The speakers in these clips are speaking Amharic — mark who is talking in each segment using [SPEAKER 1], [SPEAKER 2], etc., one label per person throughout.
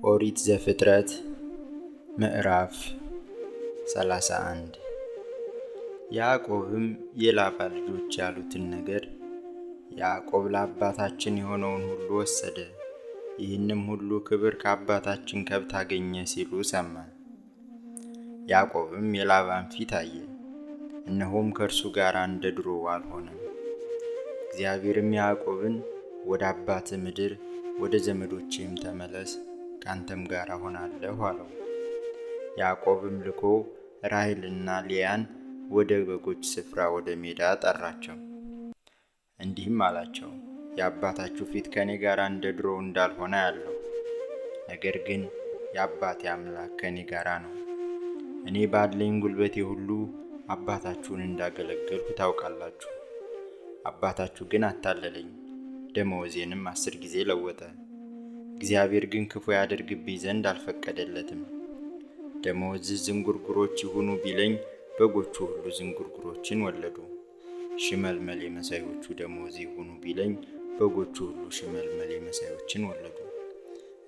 [SPEAKER 1] ኦሪት ዘፍጥረት ምዕራፍ 31 ያዕቆብም የላባ ልጆች ያሉትን ነገር ያዕቆብ ለአባታችን የሆነውን ሁሉ ወሰደ፣ ይህንም ሁሉ ክብር ከአባታችን ከብት አገኘ ሲሉ ሰማ። ያዕቆብም የላባን ፊት አየ፣ እነሆም ከእርሱ ጋር እንደ ድሮው አልሆነም። እግዚአብሔርም ያዕቆብን ወደ አባትህ ምድር ወደ ዘመዶችህም ተመለስ፣ ካንተም ጋር እሆናለሁ አለው። ያዕቆብም ልኮ ራሔልና ልያን ወደ በጎች ስፍራ ወደ ሜዳ ጠራቸው። እንዲህም አላቸው፣ የአባታችሁ ፊት ከእኔ ጋር እንደ ድሮው እንዳልሆነ አያለሁ። ነገር ግን የአባቴ አምላክ ከእኔ ጋር ነው። እኔ ባለኝ ጉልበቴ ሁሉ አባታችሁን እንዳገለገልሁ ታውቃላችሁ። አባታችሁ ግን አታለለኝ፣ ደመወዜንም 10 ጊዜ ለወጠ። እግዚአብሔር ግን ክፉ ያደርግብኝ ዘንድ አልፈቀደለትም። ደመወዝህ ዝንጉርጉሮች ይሁኑ ቢለኝ በጎቹ ሁሉ ዝንጉርጉሮችን ወለዱ። ሽመልመሌ መሳዮቹ ደመወዝ ይሁኑ ቢለኝ በጎቹ ሁሉ ሽመልመሌ መሳዮችን ወለዱ።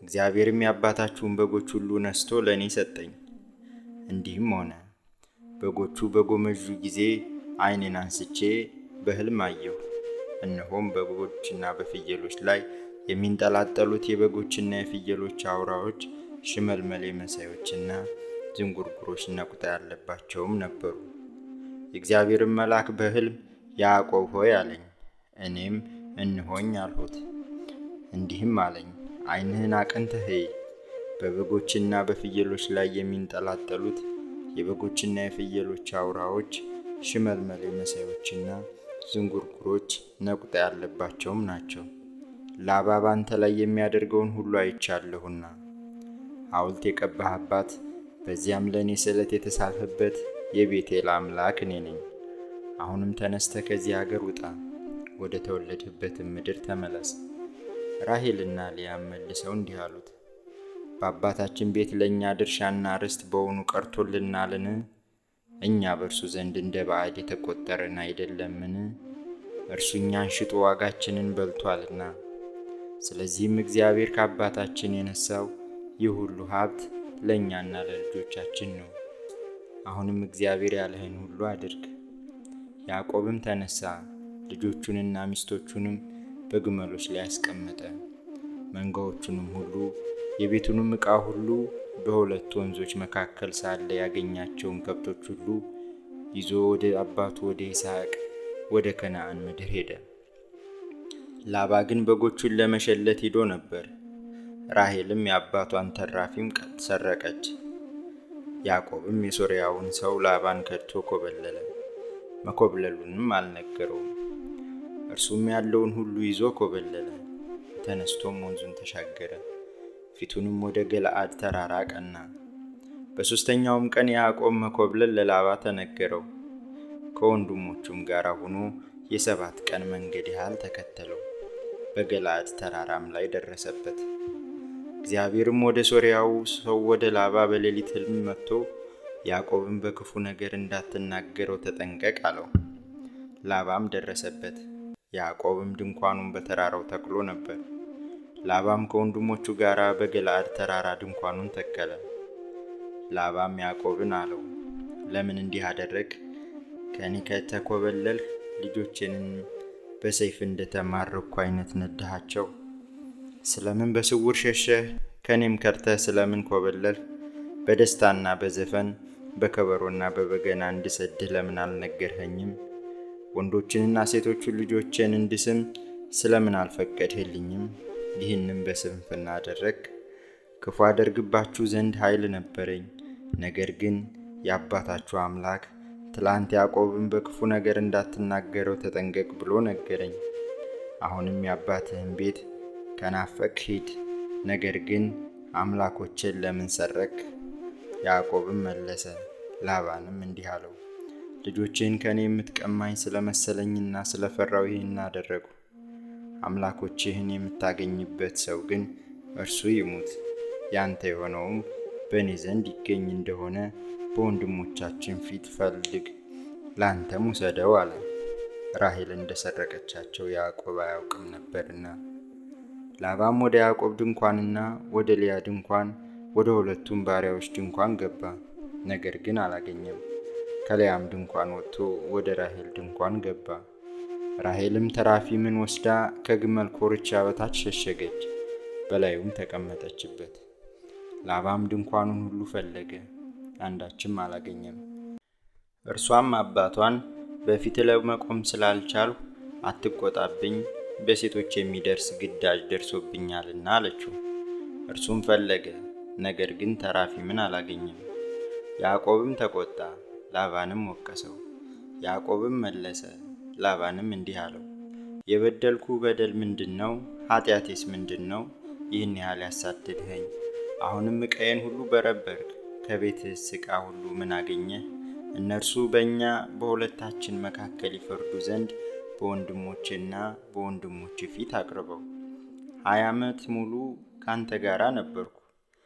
[SPEAKER 1] እግዚአብሔርም የአባታችሁን በጎች ሁሉ ነስቶ ለእኔ ሰጠኝ። እንዲህም ሆነ፣ በጎቹ በጎመዡ ጊዜ ዓይኔን አንስቼ በሕልም አየሁ። እነሆም በበጎችና በፍየሎች ላይ የሚንጠላጠሉት የበጎችና የፍየሎች አውራዎች ሽመልመሌ መሳዮችና ዝንጉርጉሮች ነቁጣ ያለባቸውም ነበሩ። የእግዚአብሔርም መልአክ በሕልም ያዕቆብ ሆይ አለኝ። እኔም እንሆኝ አልሁት። እንዲህም አለኝ፣ ዓይንህን አቅንተህ እይ። በበጎችና በፍየሎች ላይ የሚንጠላጠሉት የበጎችና የፍየሎች አውራዎች ሽመልመሌ መሳዮችና ዝንጉርጉሮች ነቁጣ ያለባቸውም ናቸው። ላባ ባንተ ላይ የሚያደርገውን ሁሉ አይቻለሁና ሐውልት የቀባህባት በዚያም ለእኔ ስዕለት የተሳልህበት የቤቴል አምላክ እኔ ነኝ። አሁንም ተነስተህ ከዚህ አገር ውጣ፣ ወደ ተወለድህበትም ምድር ተመለስ። ራሔልና ልያም መልሰው እንዲህ አሉት፣ በአባታችን ቤት ለእኛ ድርሻና ርስት በውኑ ቀርቶልናልን? እኛ በእርሱ ዘንድ እንደ ባዕድ የተቆጠርን አይደለምን? እርሱ እኛን ሽጦ ዋጋችንን በልቶአልና። ስለዚህም እግዚአብሔር ከአባታችን የነሳው ይህ ሁሉ ሀብት ለእኛና ለልጆቻችን ነው። አሁንም እግዚአብሔር ያለህን ሁሉ አድርግ። ያዕቆብም ተነሳ፣ ልጆቹንና ሚስቶቹንም በግመሎች ላይ አስቀመጠ። መንጋዎቹንም ሁሉ የቤቱንም ዕቃ ሁሉ በሁለት ወንዞች መካከል ሳለ ያገኛቸውን ከብቶች ሁሉ ይዞ ወደ አባቱ ወደ ይስሐቅ ወደ ከነዓን ምድር ሄደ። ላባ ግን በጎቹን ለመሸለት ሄዶ ነበር። ራሔልም የአባቷን ተራፊም ሰረቀች። ያዕቆብም የሶርያውን ሰው ላባን ከድቶ ኮበለለ፣ መኮብለሉንም አልነገረውም። እርሱም ያለውን ሁሉ ይዞ ኮበለለ። ተነስቶም ወንዙን ተሻገረ፣ ፊቱንም ወደ ገለዓድ ተራራ ቀና። በሦስተኛውም ቀን ያዕቆብ መኮብለል ለላባ ተነገረው። ከወንድሞቹም ጋር ሆኖ የ7 ቀን መንገድ ያህል ተከተለው፣ በገለዓድ ተራራም ላይ ደረሰበት። እግዚአብሔርም ወደ ሶርያው ሰው ወደ ላባ በሌሊት ሕልም መጥቶ ያዕቆብን በክፉ ነገር እንዳትናገረው ተጠንቀቅ አለው። ላባም ደረሰበት። ያዕቆብም ድንኳኑን በተራራው ተክሎ ነበር። ላባም ከወንድሞቹ ጋር በገለዓድ ተራራ ድንኳኑን ተከለ። ላባም ያዕቆብን አለው፣ ለምን እንዲህ አደረግ? ከእኔ ከተኮበለልህ ልጆቼንም በሰይፍ እንደተማረኩ አይነት ነዳሃቸው። ስለምን በስውር ሸሸህ? ከእኔም ከርተህ ስለምን ኮበለልህ? በደስታና በዘፈን በከበሮና በበገና እንድሰድህ ለምን አልነገርኸኝም? ወንዶችንና ሴቶቹን ልጆቼን እንድስም ስለምን አልፈቀድህልኝም? ይህንም በስንፍና አደረግ። ክፉ አደርግባችሁ ዘንድ ኃይል ነበረኝ። ነገር ግን የአባታችሁ አምላክ ትላንት ያዕቆብን በክፉ ነገር እንዳትናገረው ተጠንቀቅ ብሎ ነገረኝ። አሁንም የአባትህን ቤት ከናፈቅ ሂድ። ነገር ግን አምላኮችን ለምን ሰረክ? ያዕቆብም መለሰ፣ ላባንም እንዲህ አለው፣ ልጆችህን ከእኔ የምትቀማኝ ስለመሰለኝና ስለፈራው ይህን አደረጉ። አምላኮችህን የምታገኝበት ሰው ግን እርሱ ይሙት፣ ያንተ የሆነውም በእኔ ዘንድ ይገኝ እንደሆነ በወንድሞቻችን ፊት ፈልግ፣ ላንተም ውሰደው አለ። ራሔል እንደሰረቀቻቸው ያዕቆብ አያውቅም ነበርና። ላባም ወደ ያዕቆብ ድንኳንና ወደ ልያ ድንኳን ወደ ሁለቱም ባሪያዎች ድንኳን ገባ፣ ነገር ግን አላገኘም። ከልያም ድንኳን ወጥቶ ወደ ራሔል ድንኳን ገባ። ራሔልም ተራፊምን ወስዳ ከግመል ኮርቻ በታች ሸሸገች፣ በላዩም ተቀመጠችበት። ላባም ድንኳኑን ሁሉ ፈለገ፣ አንዳችም አላገኘም። እርሷም አባቷን በፊት ለመቆም ስላልቻልሁ አትቆጣብኝ፣ በሴቶች የሚደርስ ግዳጅ ደርሶብኛልና አለችው። እርሱም ፈለገ፣ ነገር ግን ተራፊምን አላገኘም። ያዕቆብም ተቆጣ፣ ላባንም ወቀሰው። ያዕቆብም መለሰ፣ ላባንም እንዲህ አለው፣ የበደልኩ በደል ምንድነው? ኃጢአቴስ ምንድነው? ይህን ያህል ያሳደድኸኝ? አሁንም ዕቃዬን ሁሉ በረበርክ፣ ከቤትህስ ዕቃ ሁሉ ምን አገኘህ? እነርሱ በእኛ በሁለታችን መካከል ይፈርዱ ዘንድ በወንድሞቼና በወንድሞቼ ፊት አቅርበው። 20 ዓመት ሙሉ ካንተ ጋር ነበርኩ።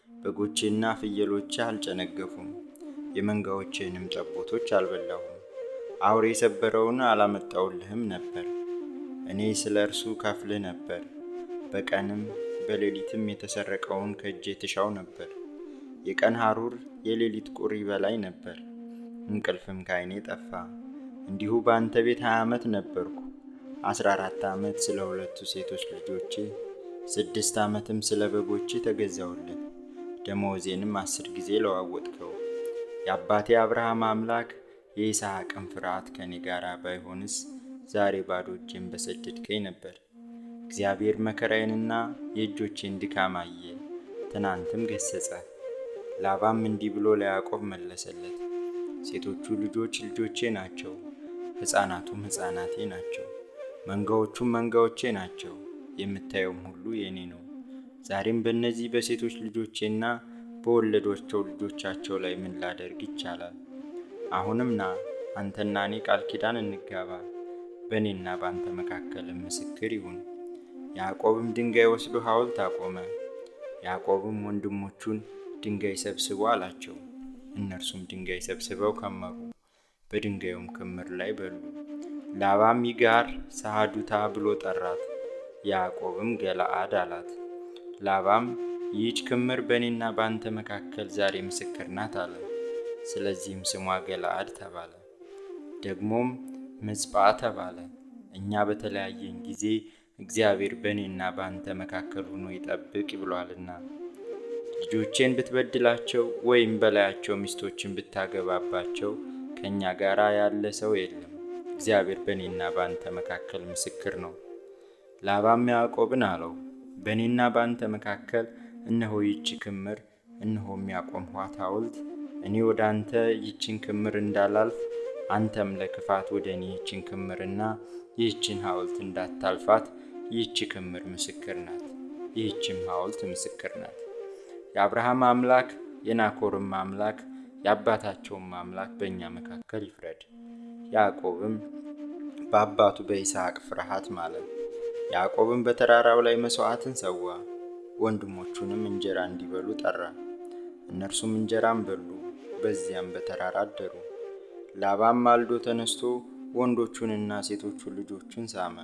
[SPEAKER 1] በጎቼና ፍየሎቼ አልጨነገፉም፣ የመንጋዎቼንም ጠቦቶች አልበላሁም። አውሬ የሰበረውን አላመጣውልህም ነበር። እኔ ስለ እርሱ ከፍልህ ነበር። በቀንም በሌሊትም የተሰረቀውን ከእጄ ትሻው ነበር። የቀን ሐሩር የሌሊት ቁር ይበላኝ ነበር፣ እንቅልፍም ከዓይኔ ጠፋ። እንዲሁ በአንተ ቤት 20 ዓመት ነበርኩ። 14 ዓመት ስለ 2 ሴቶች ልጆቼ፣ 6 ዓመትም ስለ በጎቼ ተገዛውልህ። ደመወዜንም 10 ጊዜ ለዋወጥከው። የአባቴ አብርሃም አምላክ የይስሐቅም ፍርሃት ከኔ ጋር ባይሆንስ ዛሬ ባዶ እጄን በሰደድከኝ ነበር። እግዚአብሔር መከራዬንና የእጆቼን ድካም አየ፣ ትናንትም ገሰጸ። ላባም እንዲህ ብሎ ለያዕቆብ መለሰለት፣ ሴቶቹ ልጆች ልጆቼ ናቸው፣ ሕፃናቱም ሕፃናቴ ናቸው፣ መንጋዎቹም መንጋዎቼ ናቸው። የምታየውም ሁሉ የኔ ነው። ዛሬም በእነዚህ በሴቶች ልጆቼና በወለዷቸው ልጆቻቸው ላይ ምን ላደርግ ይቻላል? አሁንም ና፣ አንተና እኔ ቃል ኪዳን እንጋባ፣ በእኔና በአንተ መካከልም ምስክር ይሁን። ያዕቆብም ድንጋይ ወስዶ ሐውልት አቆመ። ያዕቆብም ወንድሞቹን ድንጋይ ሰብስቡ አላቸው። እነርሱም ድንጋይ ሰብስበው ከመሩ፣ በድንጋዩም ክምር ላይ በሉ። ላባም ይጋር ሰሐዱታ ብሎ ጠራት፣ ያዕቆብም ገለዓድ አላት። ላባም ይህች ክምር በእኔና በአንተ መካከል ዛሬ ምስክር ናት አለ። ስለዚህም ስሟ ገለዓድ ተባለ። ደግሞም ምጽጳ ተባለ፣ እኛ በተለያየን ጊዜ እግዚአብሔር በእኔና በአንተ መካከል ሆኖ ይጠብቅ ብሏልና። ልጆቼን ብትበድላቸው ወይም በላያቸው ሚስቶችን ብታገባባቸው ከእኛ ጋር ያለ ሰው የለም፣ እግዚአብሔር በእኔና በአንተ መካከል ምስክር ነው። ላባም ያዕቆብን አለው፣ በእኔና በአንተ መካከል እነሆ ይህች ክምር፣ እነሆም ያቆምኋት ሐውልት። እኔ ወደ አንተ ይህችን ክምር እንዳላልፍ፣ አንተም ለክፋት ወደ እኔ ይህችን ክምርና ይህችን ሐውልት እንዳታልፋት፣ ይህች ክምር ምስክር ናት፣ ይህችም ሐውልት ምስክር ናት። የአብርሃም አምላክ የናኮርም አምላክ የአባታቸውም አምላክ በእኛ መካከል ይፍረድ። ያዕቆብም በአባቱ በይስሐቅ ፍርሃት ማለት። ያዕቆብም በተራራው ላይ መሥዋዕትን ሰዋ፣ ወንድሞቹንም እንጀራ እንዲበሉ ጠራ። እነርሱም እንጀራን በሉ፣ በዚያም በተራራ አደሩ። ላባም ማልዶ ተነስቶ ወንዶቹንና ሴቶቹን ልጆቹን ሳመ፣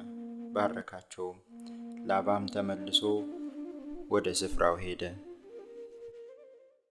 [SPEAKER 1] ባረካቸውም። ላባም ተመልሶ ወደ ስፍራው ሄደ።